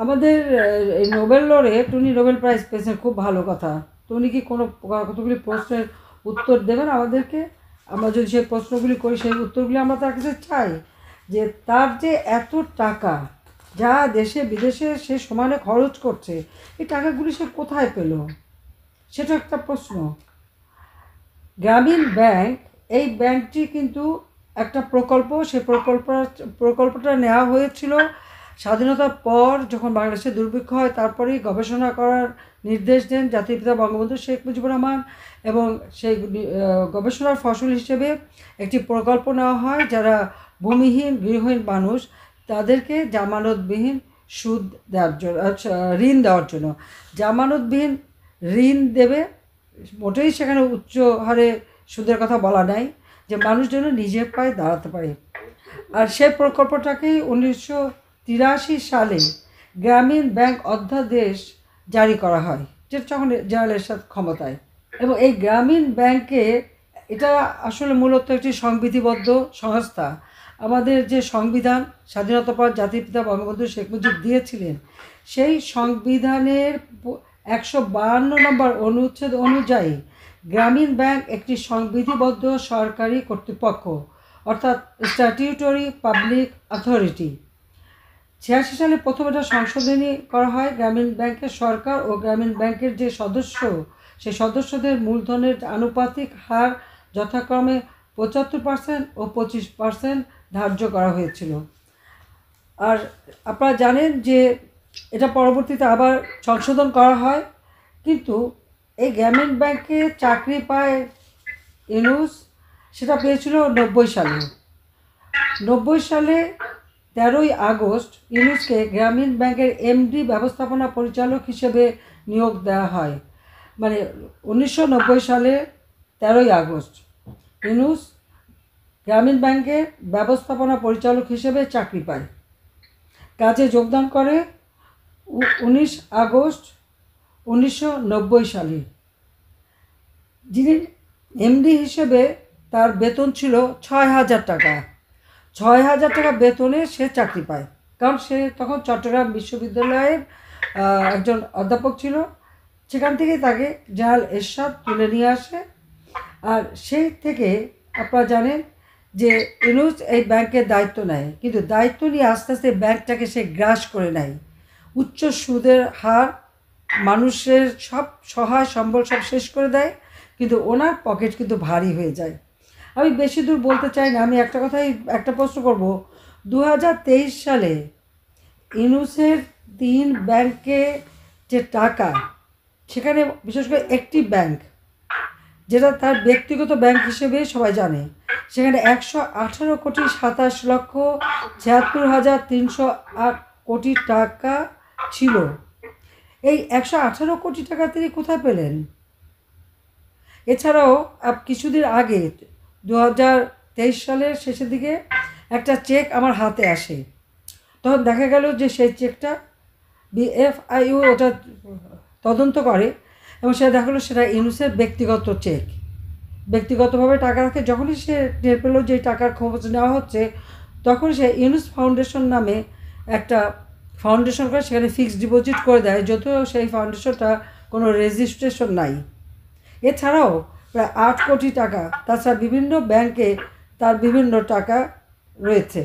আমাদের এই Nobel laureate উনি নোবেল প্রাইজ পেয়েছেন, খুব ভালো কথা। তো উনি কি কোনো কতগুলি প্রশ্নের উত্তর দেবেন আমাদেরকে? আমরা যদি সেই প্রশ্নগুলি করি, সেই উত্তরগুলি আমরা তার কাছে চাই। যে তার যে এত টাকা যা দেশে বিদেশে সে সমানে খরচ করছে, এই টাকাগুলি সে কোথায় পেল, সেটা একটা প্রশ্ন। গ্রামীণ ব্যাংক, এই ব্যাংকটি কিন্তু একটা প্রকল্প, সে প্রকল্পটা নেওয়া হয়েছিল স্বাধীনতার পর, যখন বাংলাদেশে দুর্ভিক্ষ হয়। তারপরেই গবেষণা করার নির্দেশ দেন জাতির পিতা বঙ্গবন্ধু শেখ মুজিবুর রহমান, এবং সেই গবেষণার ফসল হিসেবে একটি প্রকল্প নেওয়া হয়, যারা ভূমিহীন গৃহহীন মানুষ তাদেরকে জামানতবিহীন সুদ দেওয়ার জন্য, ঋণ দেওয়ার জন্য। জামানতবিহীন ঋণ দেবে, মোটেই সেখানে উচ্চ হারে সুদের কথা বলা নাই, যে মানুষ যেন নিজের পায়ে দাঁড়াতে পারে। আর সেই প্রকল্পটাকেই 1983 সালে গ্রামীণ ব্যাংক অধ্যাদেশ জারি করা হয়, যেটা তখন জেনারেল এরশাদ ক্ষমতায়। এবং এই গ্রামীণ ব্যাংকে, এটা আসলে মূলত একটি সংবিধিবদ্ধ সংস্থা। আমাদের যে সংবিধান স্বাধীনতার পর জাতির পিতা বঙ্গবন্ধু শেখ মুজিব দিয়েছিলেন, সেই সংবিধানের 152 নম্বর অনুচ্ছেদ অনুযায়ী গ্রামীণ ব্যাংক একটি সংবিধিবদ্ধ সরকারি কর্তৃপক্ষ, অর্থাৎ স্ট্যাটিউটরি পাবলিক অথরিটি। 86 সালে প্রথম এটা সংশোধনী করা হয়। গ্রামীণ ব্যাংকের সরকার ও গ্রামীণ ব্যাংকের যে সদস্য, সেই সদস্যদের মূলধনের আনুপাতিক হার যথাক্রমে 75% ও 25% ধার্য করা হয়েছিল। আর আপনারা জানেন যে এটা পরবর্তীতে আবার সংশোধন করা হয়। কিন্তু এই গ্রামীণ ব্যাংকে চাকরি পায় ইউনূস, সেটা পেয়েছিল 90 সালে। 90 সালে 13ই আগস্ট ইউনূসকে গ্রামীণ ব্যাংকের এমডি ব্যবস্থাপনা পরিচালক হিসেবে নিয়োগ দেওয়া হয়। মানে 1990 সালে 13ই আগস্ট ইউনূস গ্রামীণ ব্যাংকের ব্যবস্থাপনা পরিচালক হিসেবে চাকরি পায়। কাজে যোগদান করে 19 আগস্ট 1990 সালে। যিনি এমডি হিসেবে তার বেতন ছিল 6,000 টাকা। 6,000 টাকা বেতনে সে চাকরি পায়, কারণ সে তখন চট্টগ্রাম বিশ্ববিদ্যালয়ের একজন অধ্যাপক ছিল। সেখান থেকেই তাকে জেনারেল এরশাদ তুলে নিয়ে আসে। আর সেই থেকে আপনারা জানেন যে ইউনূস এই ব্যাংকের দায়িত্ব নেয়, কিন্তু দায়িত্ব নিয়ে আস্তে আস্তে ব্যাংকটাকে সে গ্রাস করে নেয়। উচ্চ সুদের হার, মানুষের সব সহায় সম্বল সব শেষ করে দেয়, কিন্তু ওনার পকেট কিন্তু ভারী হয়ে যায়। আমি বেশি দূর বলতে চাই না, আমি একটা প্রশ্ন করব। 2023 সালে ইউনূসের 3 ব্যাংকে যে টাকা, সেখানে বিশেষ করে একটি ব্যাংক, যেটা তার ব্যক্তিগত ব্যাংক হিসেবে সবাই জানে, সেখানে 118,27,76,308 কোটি টাকা ছিল। এই 118 কোটি টাকা তিনি কোথায় পেলেন? এছাড়াও কিছুদিন আগে 2023 সালের শেষের দিকে একটা চেক আমার হাতে আসে। তখন দেখা গেল যে সেই চেকটা বিএফআইইউ ওটা তদন্ত করে, এবং সেটা দেখা গেলো সেটা ইউনূসের ব্যক্তিগত চেক। ব্যক্তিগতভাবে টাকা রাখে। যখনই সে টের পেল যে টাকার খবর নেওয়া হচ্ছে, তখন সে ইউনূস ফাউন্ডেশন নামে একটা ফাউন্ডেশন করে সেখানে ফিক্সড ডিপোজিট করে দেয়, যদিও সেই ফাউন্ডেশনটা কোনো রেজিস্ট্রেশন নাই। এছাড়াও প্রায় 8 কোটি টাকা, তাছাড়া বিভিন্ন ব্যাংকে তার বিভিন্ন টাকা রয়েছে।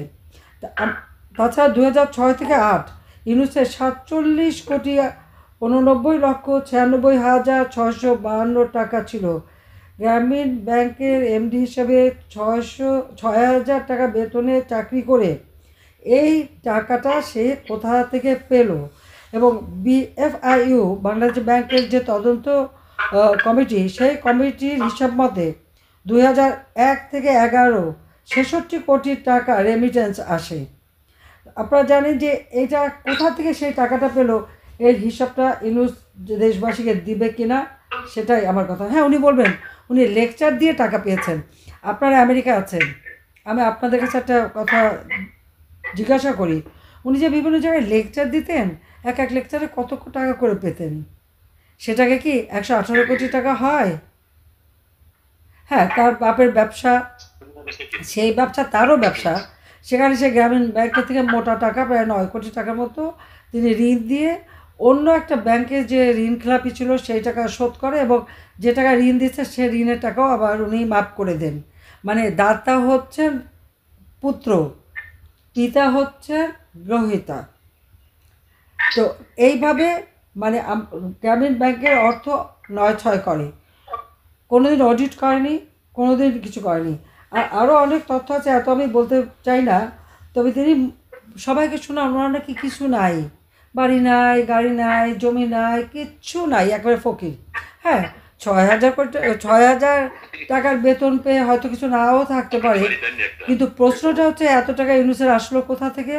তাছাড়া 2006 থেকে 8 ইউনূসের 47,89,96,652 টাকা ছিল। গ্রামীণ ব্যাংকের এমডি হিসেবে 6,000 টাকা বেতনে চাকরি করে এই টাকাটা সে কোথা থেকে পেল? এবং বিএফআইইউ বাংলাদেশ ব্যাংকের যে তদন্ত কমিটি, সেই কমিটির হিসাব মতে 2001 থেকে 11 66 কোটি টাকা রেমিটেন্স আসে। আপনারা জানেন যে এটা কোথা থেকে সেই টাকাটা পেল, এর হিসাবটা ইউনূস দেশবাসীকে দিবে কিনা, সেটাই আমার কথা। হ্যাঁ, উনি বলবেন উনি লেকচার দিয়ে টাকা পেয়েছেন। আপনারা আমেরিকা আছেন, আমি আপনাদের কাছে একটা কথা জিজ্ঞাসা করি, উনি যে বিভিন্ন জায়গায় লেকচার দিতেন, এক এক লেকচারে কত টাকা করে পেতেন? সেটাকে কি 118 কোটি টাকা হয়? হ্যাঁ, তার বাপের ব্যবসা, সেই ব্যবসা তারও ব্যবসা। সেখানে সে গ্রামীণ ব্যাংকের থেকে মোটা টাকা প্রায় 9 কোটি টাকার মতো তিনি ঋণ দিয়ে অন্য একটা ব্যাংকে যে ঋণ খেলাপি ছিল সেই টাকা শোধ করে, এবং যে টাকা ঋণ দিচ্ছে সে ঋণের টাকাও আবার উনি মাফ করে দেন। মানে দাতা হচ্ছেন পুত্র, পিতা হচ্ছে গ্রহীতা। তো এইভাবে মানে গ্রামীণ ব্যাংকের অর্থ নয় ছয় করে, কোনোদিন অডিট করেনি, কোনোদিন কিছু করেনি। আর আরও অনেক তথ্য আছে, এত আমি বলতে চাই না। তবে তিনি সবাইকে শোনান ওনার নাকি কিছু নাই, বাড়ি নাই, গাড়ি নাই, জমি নাই, কিচ্ছু নাই, একবারে ফকির। হ্যাঁ, 6,000 টাকার বেতন পেয়ে হয়তো কিছু নাও থাকতে পারে, কিন্তু প্রশ্নটা হচ্ছে এত টাকা ইউনুসের আসলো কোথা থেকে?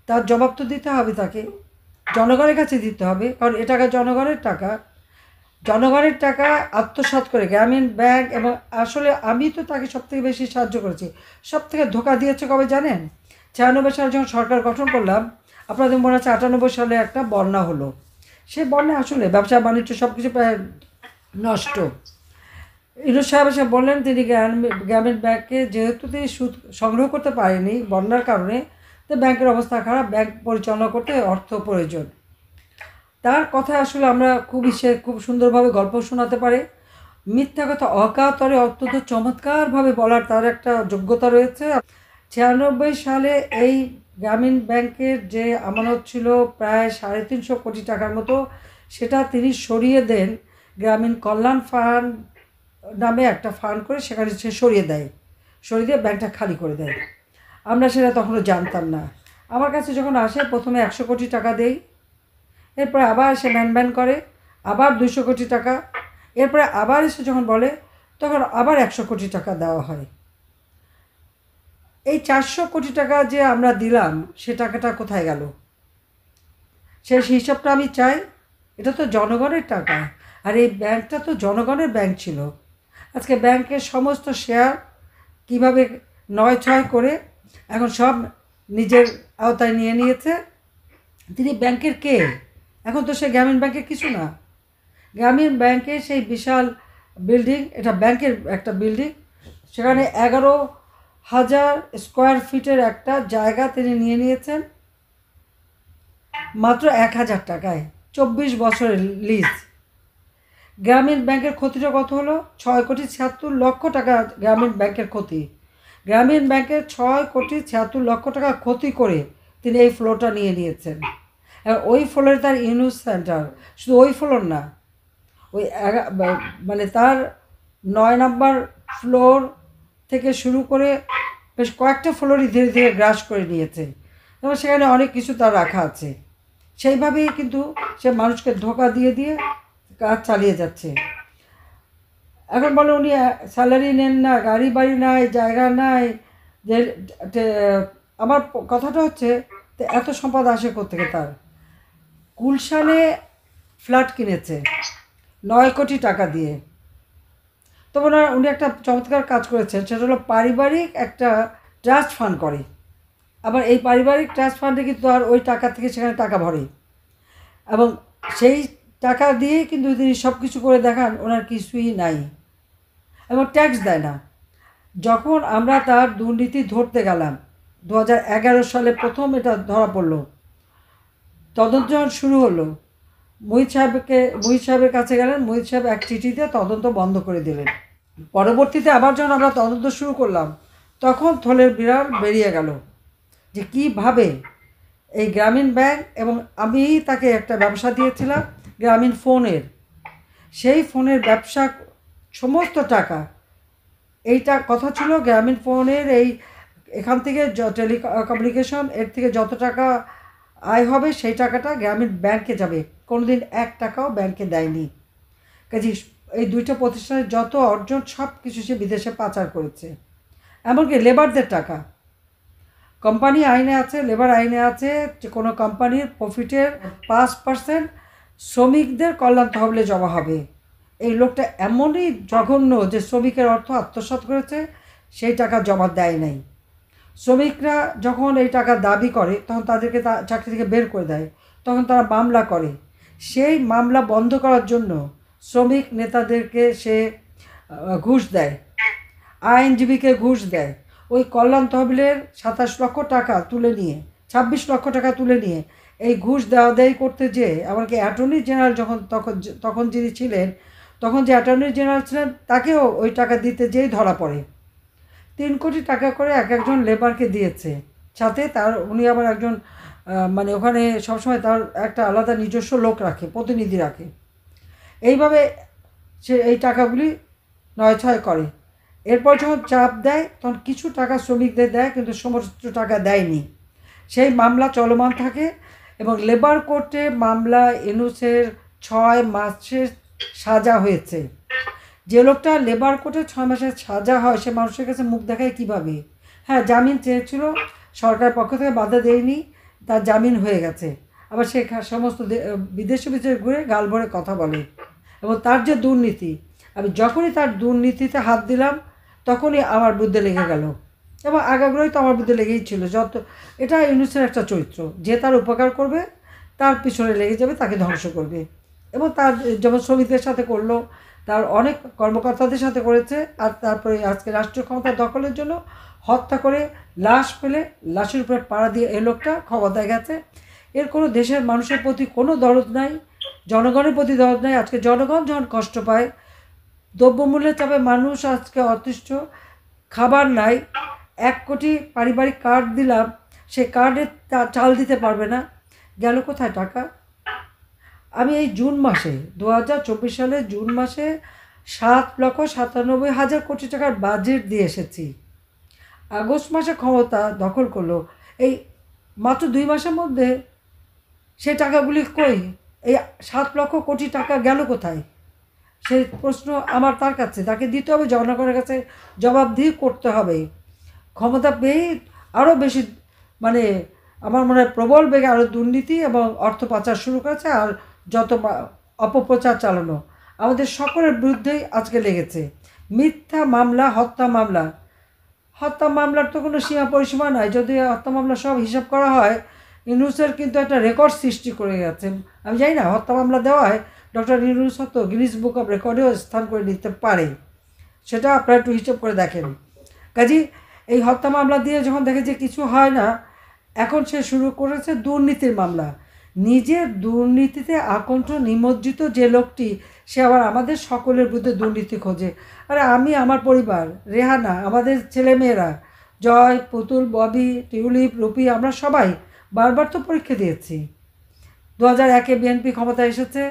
তার জবাব তো দিতে হবে তাকে, জনগণের কাছে দিতে হবে, কারণ এ টাকা জনগণের টাকা। জনগণের টাকা আত্মসাৎ করে গ্রামীণ ব্যাংক, এবং আসলে আমি তো তাকে সবথেকে বেশি সাহায্য করেছি। সবথেকে ধোঁকা দিয়েছে কবে জানেন? 96 সালে যখন সরকার গঠন করলাম, আপনাদের মনে আছে 98 সালে একটা বন্যা হলো। সেই বন্যা আসলে ব্যবসা বাণিজ্য সব কিছু প্রায় নষ্ট। ইউনুস সাহেব এসে বললেন তিনি গ্রামীণ ব্যাংকে যেহেতু তিনি সুদ সংগ্রহ করতে পারেনি বন্যার কারণে, তো ব্যাংকের অবস্থা খারাপ, ব্যাংক পরিচালনা করতে অর্থ প্রয়োজন। তার কথা আসলে আমরা সে খুব সুন্দরভাবে গল্প শোনাতে পারে, মিথ্যা কথা অকাতরে অত্যন্ত চমৎকারভাবে বলার তার একটা যোগ্যতা রয়েছে। 96 সালে এই গ্রামীণ ব্যাংকের যে আমানত ছিল প্রায় 350 কোটি টাকার মতো, সেটা তিনি সরিয়ে দেন গ্রামীণ কল্যাণ ফান্ড নামে একটা ফান্ড করে, সেখানে সে সরিয়ে দিয়ে ব্যাংকটা খালি করে দেয়। আমরা সেটা তখনও জানতাম না। আমার কাছে যখন আসে প্রথমে 100 কোটি টাকা দেই, এরপরে আবার সে ম্যান করে, আবার 200 কোটি টাকা, এরপরে আবার এসে যখন বলে তখন আবার 100 কোটি টাকা দেওয়া হয়। এই 400 কোটি টাকা যে আমরা দিলাম সে টাকাটা কোথায় গেল? সেই হিসাবটা আমি চাই। এটা তো জনগণের টাকা, আর এই ব্যাংকটা তো জনগণের ব্যাংক ছিল। আজকে ব্যাংকের সমস্ত শেয়ার কীভাবে নয় ছয় করে এখন সব নিজের আওতায় নিয়ে নিয়েছে। তিনি ব্যাংকের কে? এখন তো সে গ্রামীণ ব্যাংকের কিছু না। গ্রামীণ ব্যাংকের সেই বিশাল বিল্ডিং, এটা ব্যাংকের একটা বিল্ডিং, সেখানে 11,000 স্কোয়ার ফিটের একটা জায়গা তিনি নিয়ে নিয়েছেন মাত্র 1,000 টাকায়, 24 বছরের লিজ। গ্রামীণ ব্যাংকের ক্ষতিটা কত হলো? 6,76,00,000 টাকা গ্রামীণ ব্যাংকের ক্ষতি। গ্রামীণ ব্যাংকের 6,76,00,000 টাকা ক্ষতি করে তিনি এই ফ্লোরটা নিয়ে নিয়েছেন। ওই ফ্লোরে তার ইউনুস সেন্টার, শুধু ওই ফ্লোর না, ওই মানে তার 9 নম্বর ফ্লোর থেকে শুরু করে বেশ কয়েকটা ফ্লোরই ধীরে ধীরে গ্রাস করে নিয়েছে, এবং সেখানে অনেক কিছু তার রাখা আছে। সেইভাবেই কিন্তু সে মানুষকে ধোঁকা দিয়ে দিয়ে কাজ চালিয়ে যাচ্ছে। এখন বলে উনি স্যালারি নেন না, গাড়ি বাড়ি নাই, জায়গা নাই, যে আমার কথাটা হচ্ছে এত সম্পদ আসে কোত্থেকে তার? গুলশানে ফ্ল্যাট কিনেছে 9 কোটি টাকা দিয়ে। তো উনি একটা চমৎকার কাজ করেছেন, সেটা হলো পারিবারিক একটা ট্রাস্ট ফান্ড করে। আবার এই পারিবারিক ট্রাস্ট ফান্ডে কিন্তু আর ওই টাকা থেকে সেখানে টাকা ভরে, এবং সেই টাকা দিয়েই কিন্তু তিনি সব কিছু করে দেখান ওনার কিছুই নাই, এবং ট্যাক্স দেয় না। যখন আমরা তার দুর্নীতি ধরতে গেলাম 2011 সালে প্রথম এটা ধরা পড়লো, তদন্ত যখন শুরু হলো, মুহিত সাহেবের কাছে গেলেন, মুহিত সাহেব এক চিঠিতে তদন্ত বন্ধ করে দিলেন। পরবর্তীতে আবার যখন আমরা তদন্ত শুরু করলাম, তখন থলের বিড়াল বেরিয়ে গেল যে কীভাবে এই গ্রামীণ ব্যাংক, এবং আমি তাকে একটা ব্যবসা দিয়েছিলাম গ্রামীণ ফোনের, সেই ফোনের ব্যবসা সমস্ত টাকা, এইটা কথা ছিল গ্রামীণ ফোনের এখান থেকে টেলিকমিউনিকেশন এর থেকে যত টাকা আয় হবে সেই টাকাটা গ্রামীণ ব্যাংকে যাবে, কোনোদিন 1 টাকাও ব্যাংকে দেয়নি। কাজে এই দুইটা প্রতিষ্ঠানের যত অর্জন সব কিছু সে বিদেশে পাচার করেছে। এমনকি লেবারদের টাকা, কোম্পানি আইনে আছে, লেবার আইনে আছে যে কোনো কোম্পানির প্রফিটের 5% শ্রমিকদের কল্যাণ তহবিলে জমা হবে। এই লোকটা এমনই জঘন্য যে শ্রমিকের অর্থ আত্মসাৎ করেছে, সেই টাকা জমা দেয় নাই। শ্রমিকরা যখন এই টাকা দাবি করে তখন তাদেরকে চাকরি থেকে বের করে দেয়, তখন তারা মামলা করে। সেই মামলা বন্ধ করার জন্য শ্রমিক নেতাদেরকে সে ঘুষ দেয়, আইনজীবীকে ঘুষ দেয়। ওই কল্যাণ তহবিলের 27 লক্ষ টাকা তুলে নিয়ে, 26 লক্ষ টাকা তুলে নিয়ে এই ঘুষ দেওয়া দেয় করতে যেয়ে এমনকি অ্যাটর্নি জেনারেল যখন তখন যিনি ছিলেন, তখন যে অ্যাটর্নি জেনারেল ছিলেন তাকেও ওই টাকা দিতে যেয়েই ধরা পড়ে। 3 কোটি টাকা করে একজন লেবারকে দিয়েছে, সাথে তার উনি আবার একজন মানে ওখানে সবসময় তার একটা আলাদা নিজস্ব লোক রাখে, প্রতিনিধি রাখে। এইভাবে সে এই টাকাগুলি নয়ছয় করে। এরপর যখন চাপ দেয় তখন কিছু টাকা শ্রমিকদের দেয়, কিন্তু সমস্ত টাকা দেয়নি। সেই মামলা চলমান থাকে এবং লেবার কোর্টে মামলা ইউনূসের 6 মাসের সাজা হয়েছে। যে লোকটা লেবার কোর্টে 6 মাসের সাজা হয় সে মানুষের কাছে মুখ দেখায় কীভাবে? হ্যাঁ, জামিন চেয়েছিল, সরকার পক্ষ থেকে বাধা দেয়নি, তার জামিন হয়ে গেছে। আবার সে সমস্ত বিদেশে ঘুরে গাল ভরে কথা বলে। এবং তার যে দুর্নীতি, আমি যখনই তার দুর্নীতিতে হাত দিলাম তখনই আমার বুদ্ধে লেগে গেল, এবং আগাগোড়াই তো আমার বুদ্ধে লেগেই ছিল। এটা ইউনূসের একটা চরিত্র, যে তার উপকার করবে তার পিছনে লেগে যাবে, তাকে ধ্বংস করবে। এবং তার যেমন শ্রমিকদের সাথে করলো, তার অনেক কর্মকর্তাদের সাথে করেছে। আর তারপরে আজকে রাষ্ট্রীয় ক্ষমতা দখলের জন্য হত্যা করে লাশ ফেলে লাশের উপরে পাড়া দিয়ে এই লোকটা ক্ষমতায় গেছে। এর কোনো দেশের মানুষের প্রতি কোনো দরদ নাই, জনগণের প্রতি দরদ নাই। আজকে জনগণ যখন কষ্ট পায়, দ্রব্যমূল্যের চাপে মানুষ আজকে অতিষ্ঠ, খাবার নাই। 1 কোটি পারিবারিক কার্ড দিলাম, সে কার্ডে চাল দিতে পারবে না, গেল কোথায় টাকা? আমি এই জুন মাসে 2024 সালের জুন মাসে 7,97,000 কোটি টাকার বাজেট দিয়ে এসেছি। আগস্ট মাসে ক্ষমতা দখল করলো, এই মাত্র 2 মাসের মধ্যে সেই টাকাগুলি কই? এই 7 লক্ষ কোটি টাকা গেল কোথায়? সেই প্রশ্ন আমার তার কাছে, তাকে দিতে হবে, জনগণের কাছে জবাবদিহি করতে হবে। ক্ষমতা পেয়েই আরও বেশি মানে আমার মনে হয় প্রবল বেগে আরও দুর্নীতি এবং অর্থ পাচার শুরু করেছে। আর যত অপপ্রচার চালানো আমাদের সকলের বিরুদ্ধেই আজকে লেগেছে। মিথ্যা মামলা, হত্যা মামলার তো কোনো সীমা পরিসীমা নাই। যদি হত্যা মামলা সব হিসাব করা হয়, ইউনূসের কিন্তু একটা রেকর্ড সৃষ্টি করে গেছে। আমি জানি না, হত্যা মামলা দেওয়ায় ডক্টর ইউনূস হয়তো গিনিস বুক অফ রেকর্ডেও স্থান করে নিতে পারে, সেটা আপনারা একটু হিসাব করে দেখেন। কাজী এই হত্যা মামলা দিয়ে যখন দেখে যে কিছু হয় না, এখন সে শুরু করেছে দুর্নীতির মামলা। নিজের দুর্নীতিতে আকণ্ঠ নিমজ্জিত যে লোকটি, সে আবার আমাদের সকলের বিরুদ্ধে দুর্নীতি খোঁজে। আরে আমি, আমার পরিবার, রেহানা, আমাদের ছেলেমেয়েরা, জয়, পুতুল, ববি, টিউলিপ, রুপি, আমরা সবাই বারবার তো পরীক্ষা দিয়েছি। 2001-এ বিএনপি ক্ষমতা এসেছে,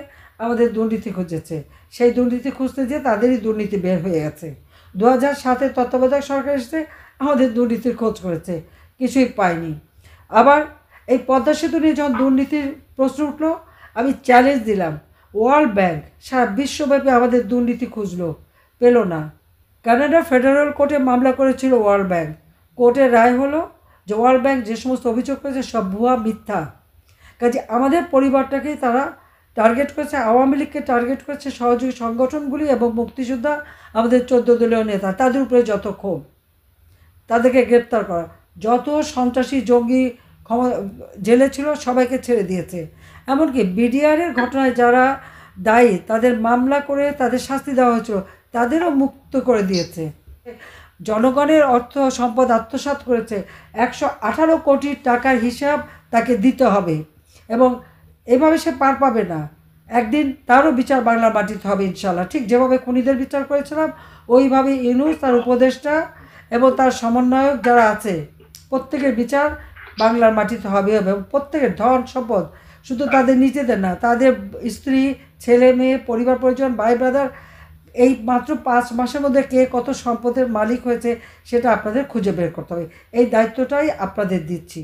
আমাদের দুর্নীতি খুঁজেছে। সেই দুর্নীতি খুঁজতে যেয়ে তাদেরই দুর্নীতি বের হয়ে গেছে। 2007-এ তত্ত্বাবধায়ক সরকার এসেছে, আমাদের দুর্নীতির খোঁজ করেছে, কিছুই পায়নি। আবার এই পদ্মা সেতু নিয়ে যখন দুর্নীতির প্রশ্ন উঠলো, আমি চ্যালেঞ্জ দিলাম, ওয়ার্ল্ড ব্যাংক সারা বিশ্বব্যাপী আমাদের দুর্নীতি খুঁজলো, পেল না। কানাডা ফেডারেল কোর্টে মামলা করেছিল ওয়ার্ল্ড ব্যাংক, কোর্টের রায় হলো যে ওয়ার্ল্ড ব্যাংক যে সমস্ত অভিযোগ করেছে সব ভুয়া, মিথ্যা। কাজে আমাদের পরিবারটাকেই তারা টার্গেট করেছে, আওয়ামী লীগকে টার্গেট করেছে, সহযোগী সংগঠনগুলি এবং মুক্তিযোদ্ধা, আমাদের 14 দলীয় নেতা, তাদের উপরে যত ক্ষোভ, তাদেরকে গ্রেপ্তার করা। যত সন্ত্রাসী জঙ্গি জেলে ছিল সবাইকে ছেড়ে দিয়েছে। এমনকি বিডিআরের ঘটনায় যারা দায়ী তাদের মামলা করে তাদের শাস্তি দেওয়া হয়েছিল, তাদেরও মুক্ত করে দিয়েছে। জনগণের অর্থ সম্পদ আত্মসাৎ করেছে, 118 কোটি টাকার হিসাব তাকে দিতে হবে, এবং এভাবে সে পার পাবে না। একদিন তারও বিচার বাংলার মাটিতে হবে ইনশাল্লাহ। ঠিক যেভাবে খুনিদের বিচার করেছিলাম, ওইভাবে ইউনূস, তার উপদেষ্টা এবং তার সমন্বয়ক যারা আছে, প্রত্যেকের বিচার বাংলার মাটিতে হবে। এবং প্রত্যেকের ধন সম্পদ, শুধু তাদের নিজেদের না, তাদের স্ত্রী, ছেলে মেয়ে, পরিবার পরিজন, ভাই ব্রাদার, এই মাত্র 5 মাসের মধ্যে কে কত সম্পদের মালিক হয়েছে সেটা আপনাদের খুঁজে বের করতে হবে। এই দায়িত্বটাই আপনাদের দিচ্ছি।